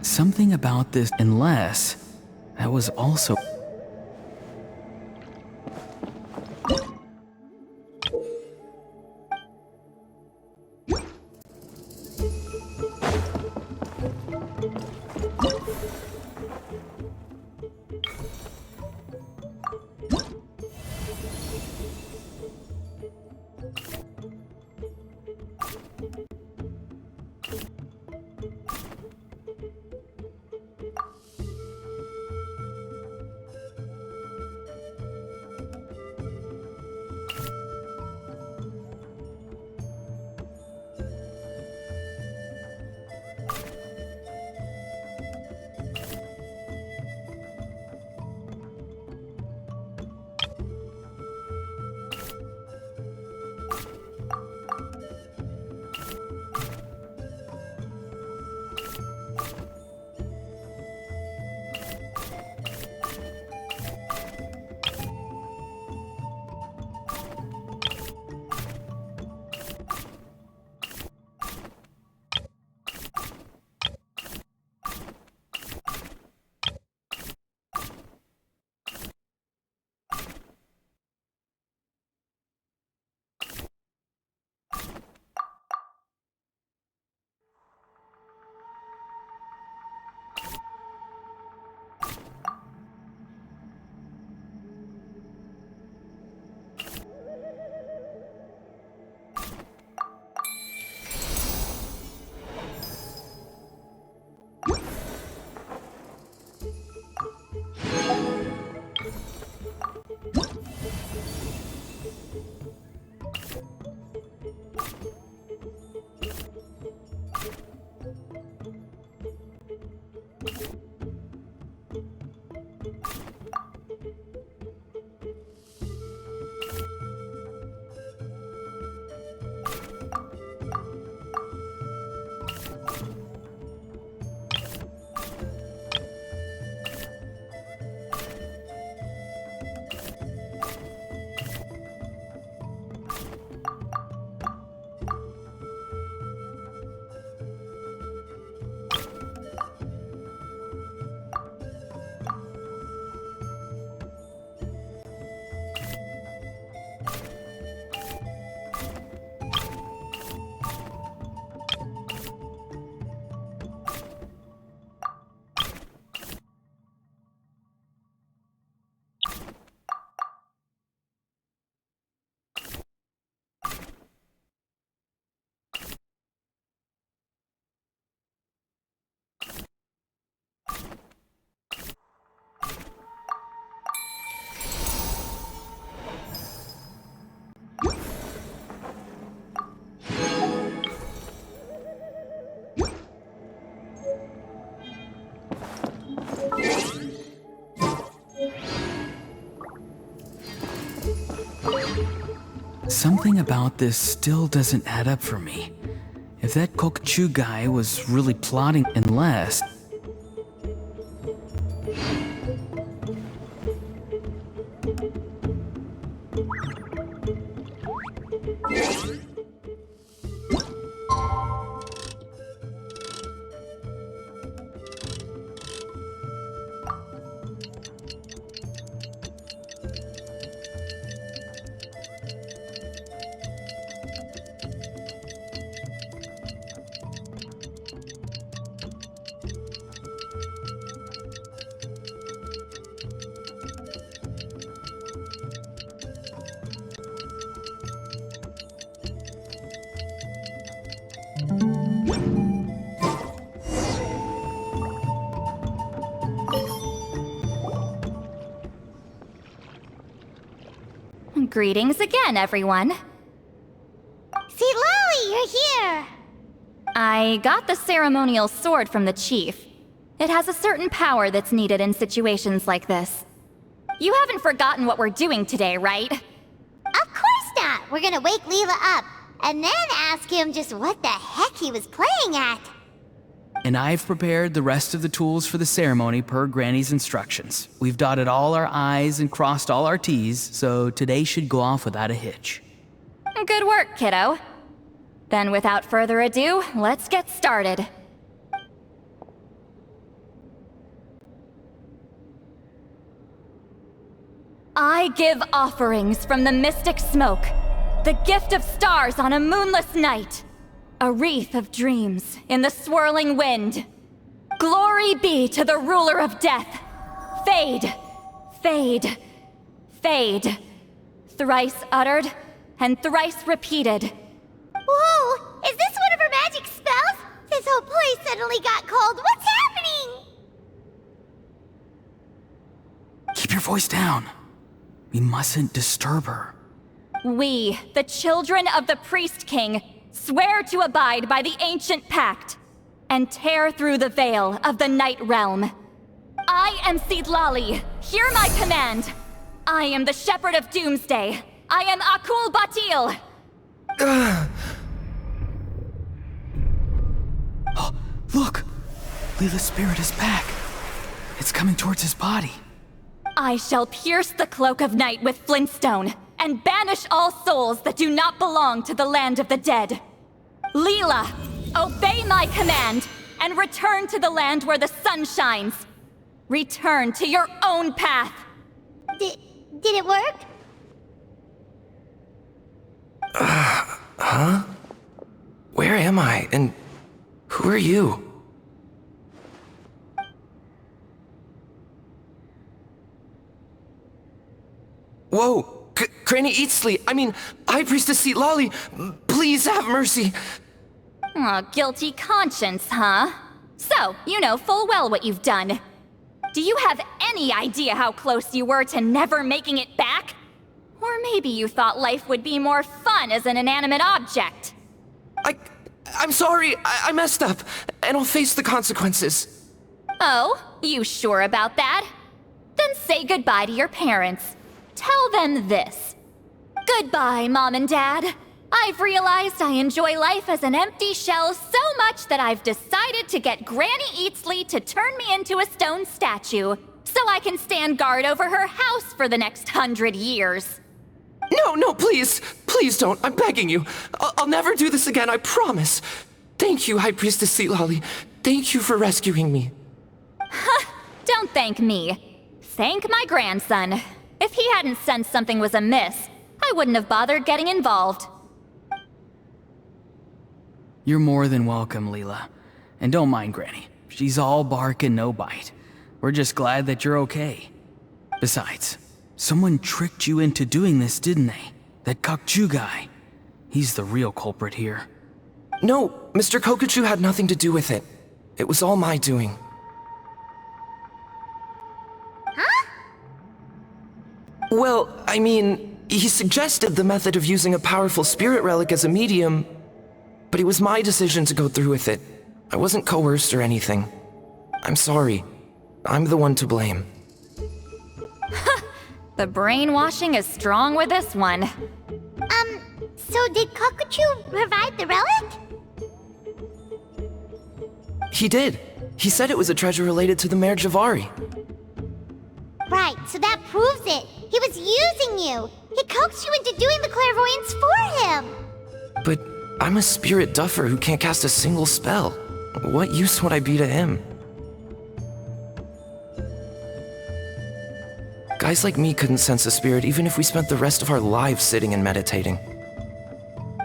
Something about this, unless that was also. Something about this still doesn't add up for me. If that Kokchu guy was really plotting, unless. Greetings again, everyone. See, Lolly, you're here! I got the ceremonial sword from the chief. It has a certain power that's needed in situations like this. You haven't forgotten what we're doing today, right? Of course not! We're gonna wake Leela up, and then ask him just what the heck he was playing at. And I've prepared the rest of the tools for the ceremony per Granny's instructions. We've dotted all our I's and crossed all our T's, so today should go off without a hitch. Good work, kiddo. Then without further ado, let's get started. I give offerings from the mystic smoke, the gift of stars on a moonless night, a wreath of dreams in the swirling wind. Glory be to the ruler of death. Fade, fade, fade. Thrice uttered and thrice repeated. Whoa! Is this one of her magic spells? This whole place suddenly got cold. What's happening? Keep your voice down. We mustn't disturb her. We, the children of the Priest King, swear to abide by the ancient pact and tear through the veil of the Night Realm. I am Seedlali. Hear my command. I am the Shepherd of Doomsday. I am Akul Batil. Oh, look! Leela's spirit is back. It's coming towards his body. I shall pierce the cloak of night with flintstone and banish all souls that do not belong to the land of the dead. Leela, obey my command and return to the land where the sun shines. Return to your own path. Did it work? Huh? Where am I? And who are you? Whoa! Granny Eatsley, High Priestess Seedlali, please have mercy! Aw, guilty conscience, huh? So, you know full well what you've done. Do you have any idea how close you were to never making it back? Or maybe you thought life would be more fun as an inanimate object. I'm sorry, I messed up, and I'll face the consequences. Oh, you sure about that? Then say goodbye to your parents. Tell them this. Goodbye, Mom and Dad. I've realized I enjoy life as an empty shell so much that I've decided to get Granny Eatsley to turn me into a stone statue, so I can stand guard over her house for the next 100 years. No, please! Please don't, I'm begging you. I'll never do this again, I promise. Thank you, High Priestess Seedlali. Thank you for rescuing me. Don't thank me. Thank my grandson. If he hadn't sensed something was amiss, I wouldn't have bothered getting involved. You're more than welcome, Leela. And don't mind Granny. She's all bark and no bite. We're just glad that you're okay. Besides, someone tricked you into doing this, didn't they? That Kokchu guy. He's the real culprit here. No, Mr. Kokuchu had nothing to do with it. It was all my doing. Huh? Well, he suggested the method of using a powerful spirit relic as a medium, but it was my decision to go through with it. I wasn't coerced or anything. I'm sorry. I'm the one to blame. The brainwashing is strong with this one. So did Kokuchu provide the relic? He did. He said it was a treasure related to the Mare Javari. Right, so that proves it. He was using you. He coaxed you into doing the clairvoyance for him. But I'm a spirit duffer who can't cast a single spell. What use would I be to him? Guys like me couldn't sense a spirit even if we spent the rest of our lives sitting and meditating.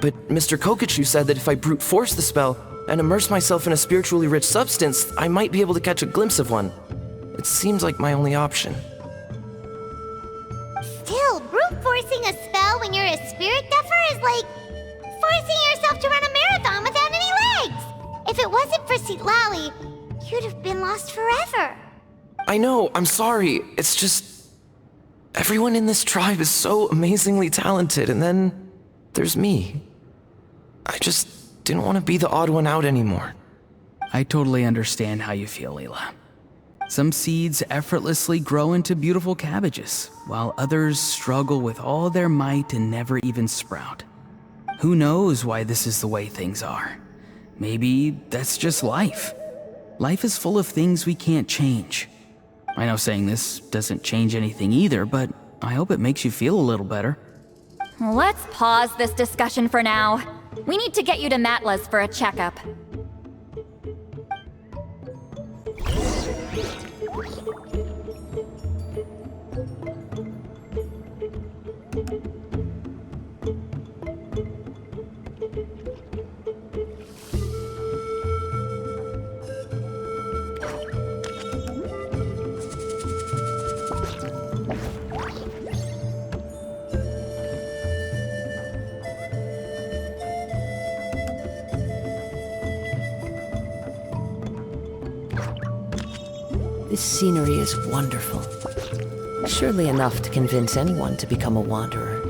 But Mr. Kokuchu said that if I brute force the spell and immerse myself in a spiritually rich substance, I might be able to catch a glimpse of one. It seems like my only option. Still, brute forcing a spell when you're a spirit duffer is like forcing yourself to run a marathon without any legs. If it wasn't for Seedlali, you'd have been lost forever. I know, I'm sorry. It's just... Everyone in this tribe is so amazingly talented, and then there's me. I just didn't want to be the odd one out anymore. I totally understand how you feel, Leela. Some seeds effortlessly grow into beautiful cabbages, while others struggle with all their might and never even sprout. Who knows why this is the way things are? Maybe that's just life. Life is full of things we can't change. I know saying this doesn't change anything either, but I hope it makes you feel a little better. Let's pause this discussion for now. We need to get you to Matla's for a checkup. This scenery is wonderful. Surely enough to convince anyone to become a wanderer.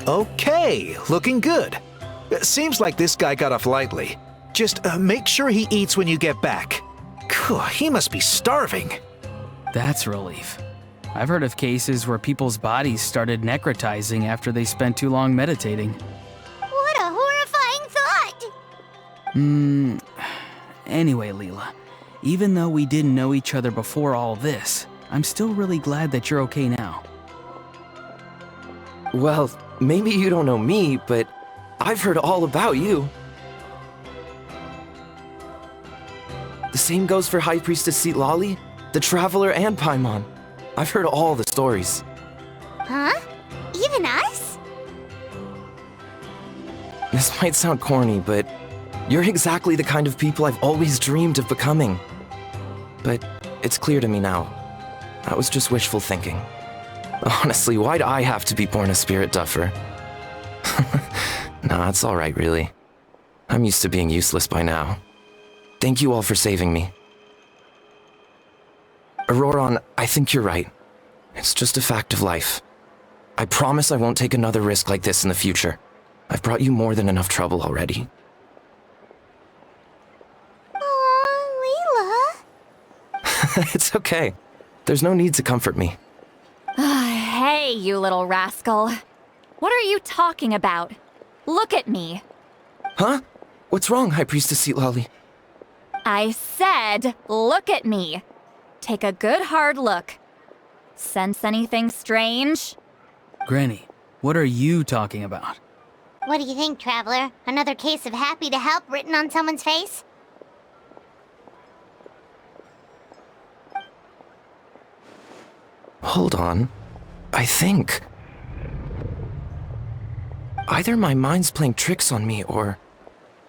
Okay, looking good. Seems like this guy got off lightly. Just make sure he eats when you get back. He must be starving. That's a relief. I've heard of cases where people's bodies started necrotizing after they spent too long meditating. What a horrifying thought! Anyway, Leela, even though we didn't know each other before all this, I'm still really glad that you're okay now. Well, maybe you don't know me, but I've heard all about you. The same goes for High Priestess Citlali, the Traveler, and Paimon. I've heard all the stories. Huh? might sound corny, but you're exactly the kind of people I've always dreamed of becoming. But it's clear to me now. That was just wishful thinking. Honestly, why'd I have to be born a spirit duffer? Nah, it's alright, really. I'm used to being useless by now. Thank you all for saving me. Auroron, I think you're right. It's just a fact of life. I promise I won't take another risk like this in the future. I've brought you more than enough trouble already. Aw, Leela. It's okay. There's no need to comfort me. Hey, you little rascal. What are you talking about? Look at me. Huh? What's wrong, High Priestess Seatlali? I said, look at me. Take a good hard look. Sense anything strange? Granny, what are you talking about? What do you think, Traveler? Another case of happy to help written on someone's face? Hold on. I think... either my mind's playing tricks on me, or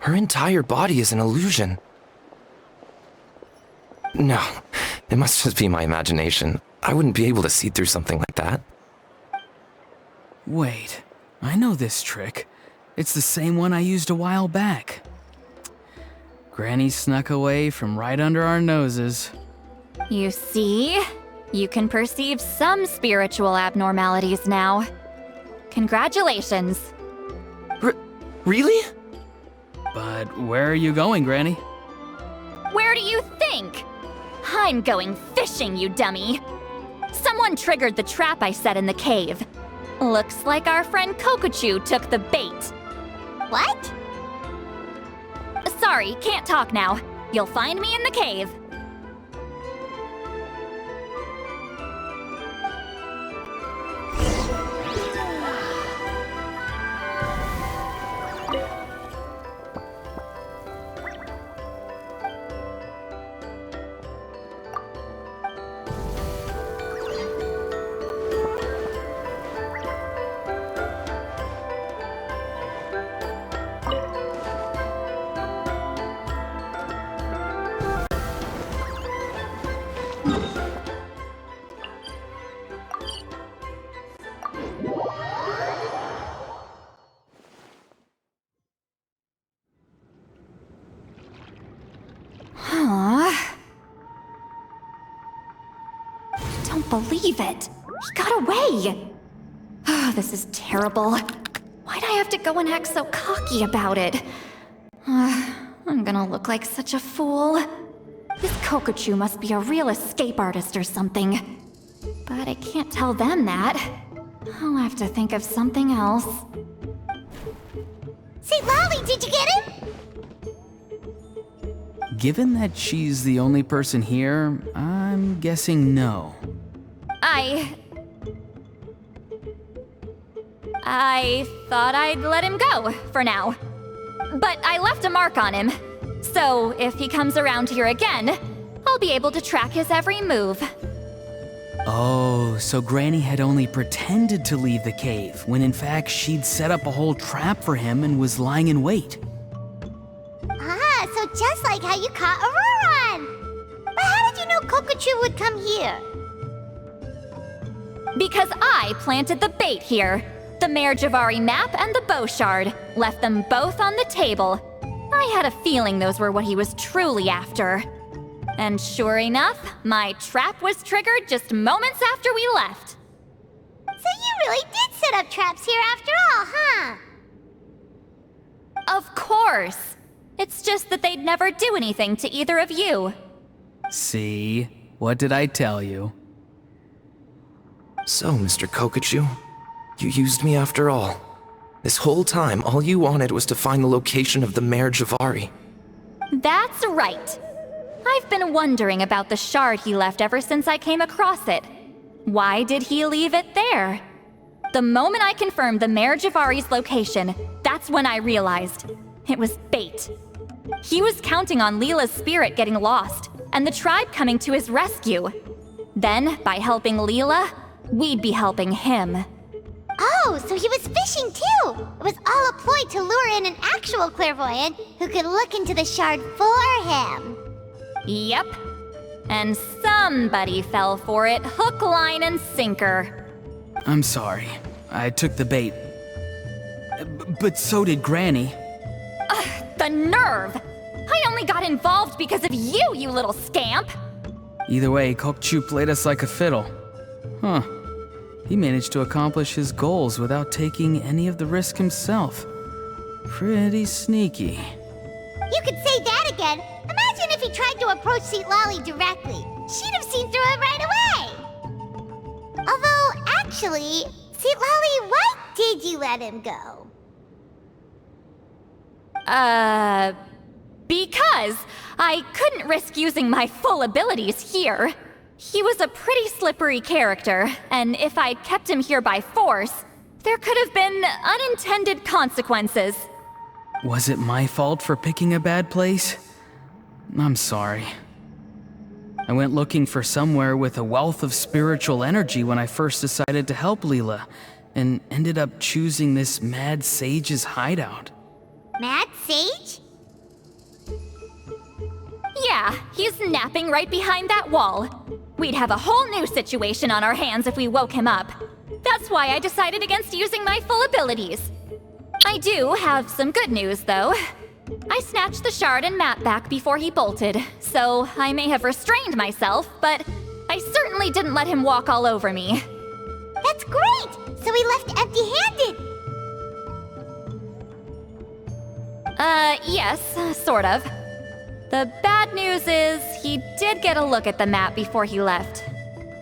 her entire body is an illusion. No, it must just be my imagination. I wouldn't be able to see through something like that. Wait, I know this trick. It's the same one I used a while back. Granny snuck away from right under our noses. You see? You can perceive some spiritual abnormalities now. Congratulations. Really? But where are you going, Granny? Where do you think? I'm going fishing, you dummy. Someone triggered the trap I set in the cave. Looks like our friend Kokochu took the bait. What? Sorry, can't talk now. You'll find me in the cave. Don't believe it. He got away. This is terrible. Why'd I have to go and act so cocky about it? I'm gonna look like such a fool. This Kokochu must be a real escape artist or something. But I can't tell them that. I'll have to think of something else. Say, Lolly, did you get him? Given that she's the only person here, I'm guessing no. I thought I'd let him go, for now. But I left a mark on him. So if he comes around here again, I'll be able to track his every move. Oh, so Granny had only pretended to leave the cave, when in fact she'd set up a whole trap for him and was lying in wait. Ah, so just like how you caught Auroron! But how did you know Kokochu would come here? Because I planted the bait here. The Mare Javari map and the bow shard. Left them both on the table. I had a feeling those were what he was truly after. And sure enough, my trap was triggered just moments after we left. So you really did set up traps here after all, huh? Of course. It's just that they'd never do anything to either of you. See? What did I tell you? So, Mr. Kokochu, you used me after all. This whole time, all you wanted was to find the location of the Mare Javari. That's right. I've been wondering about the shard he left ever since I came across it. Why did he leave it there? The moment I confirmed the Mare Javari's location, that's when I realized it was bait. He was counting on Leela's spirit getting lost, and the tribe coming to his rescue. Then, by helping Leela, we'd be helping him. Oh, so he was fishing too! It was all a ploy to lure in an actual clairvoyant who could look into the shard for him. Yep. And somebody fell for it, hook, line, and sinker. I'm sorry. I took the bait. But so did Granny. The nerve! I only got involved because of you, you little scamp! Either way, Kokchu played us like a fiddle. Huh. He managed to accomplish his goals without taking any of the risk himself. Pretty sneaky. You could say that again! Imagine if he tried to approach Lolly directly. She'd have seen through it right away! Although, actually, Lolly, why did you let him go? Because I couldn't risk using my full abilities here. He was a pretty slippery character, and if I'd kept him here by force, there could have been unintended consequences. Was it my fault for picking a bad place? I'm sorry. I went looking for somewhere with a wealth of spiritual energy when I first decided to help Leela, and ended up choosing this mad sage's hideout. Mad Sage? Yeah, he's napping right behind that wall. We'd have a whole new situation on our hands if we woke him up. That's why I decided against using my full abilities. I do have some good news, though. I snatched the shard and map back before he bolted, so I may have restrained myself, but I certainly didn't let him walk all over me. That's great! So he left empty-handed! Yes, sort of. The bad news is, he did get a look at the map before he left.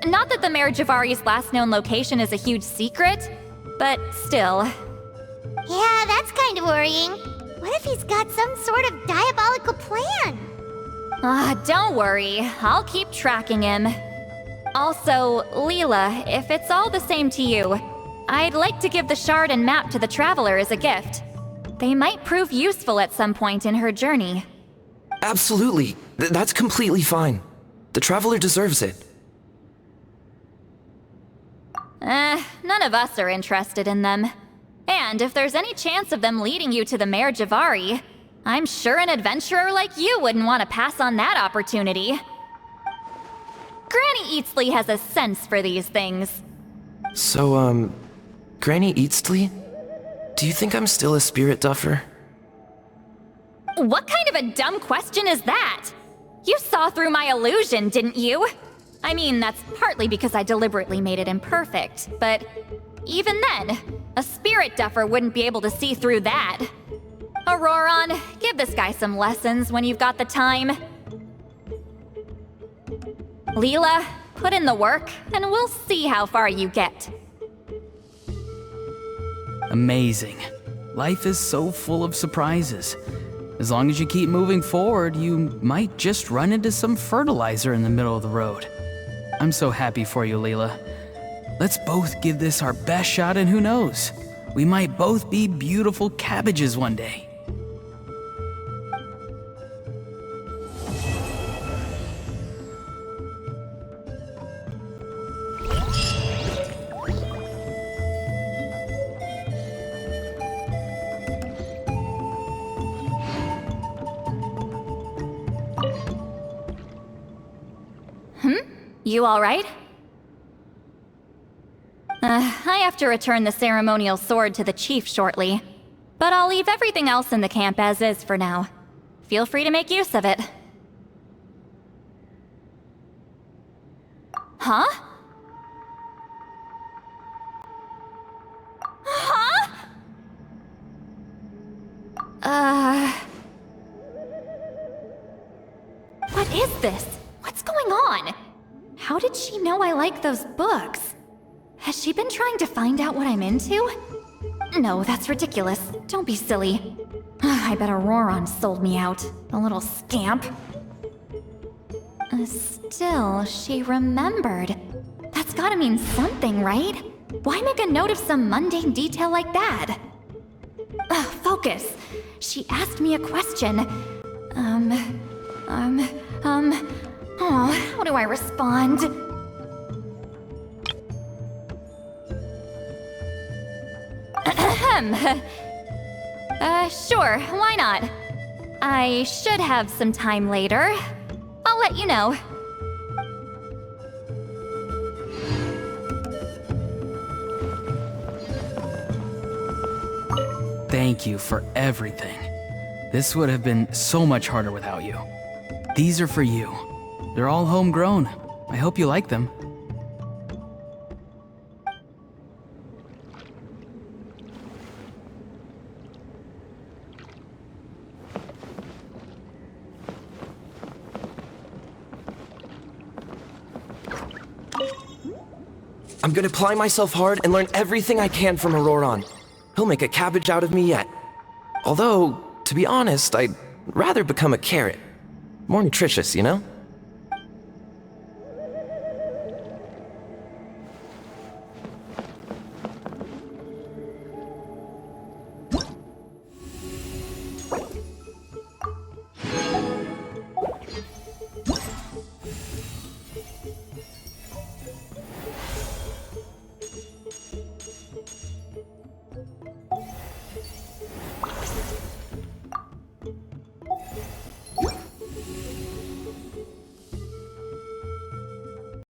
Not that the Mayor Javari's last known location is a huge secret, but still. Yeah, that's kind of worrying. What if he's got some sort of diabolical plan? Don't worry, I'll keep tracking him. Also, Leela, if it's all the same to you, I'd like to give the shard and map to the Traveler as a gift. They might prove useful at some point in her journey. Absolutely. That's completely fine. The Traveler deserves it. None of us are interested in them. And if there's any chance of them leading you to the Mayor Javari, I'm sure an adventurer like you wouldn't want to pass on that opportunity. Granny Eatsley has a sense for these things. So, Granny Eatsley? Do you think I'm still a spirit duffer? What kind of a dumb question is that? You saw through my illusion, didn't you? I mean, that's partly because I deliberately made it imperfect, but even then, a spirit duffer wouldn't be able to see through that. Auroron, give this guy some lessons when you've got the time. Leela, put in the work, and we'll see how far you get. Amazing. Life is so full of surprises. As long as you keep moving forward, you might just run into some fertilizer in the middle of the road. I'm so happy for you, Leela. Let's both give this our best shot, and who knows? We might both be beautiful cabbages one day. You all right? I have to return the ceremonial sword to the chief shortly, but I'll leave everything else in the camp as is for now. Feel free to make use of it. Huh? Huh? What is this? What's going on? How did she know I like those books? Has she been trying to find out what I'm into? No, that's ridiculous. Don't be silly. I bet Auroron sold me out. The little scamp. Still, she remembered. That's gotta mean something, right? Why make a note of some mundane detail like that? Focus. She asked me a question. Oh, how do I respond? Sure, why not? I should have some time later. I'll let you know. Thank you for everything. This would have been so much harder without you. These are for you. They're all homegrown. I hope you like them. I'm gonna apply myself hard and learn everything I can from Auroron. He'll make a cabbage out of me yet. Although, to be honest, I'd rather become a carrot. More nutritious, you know?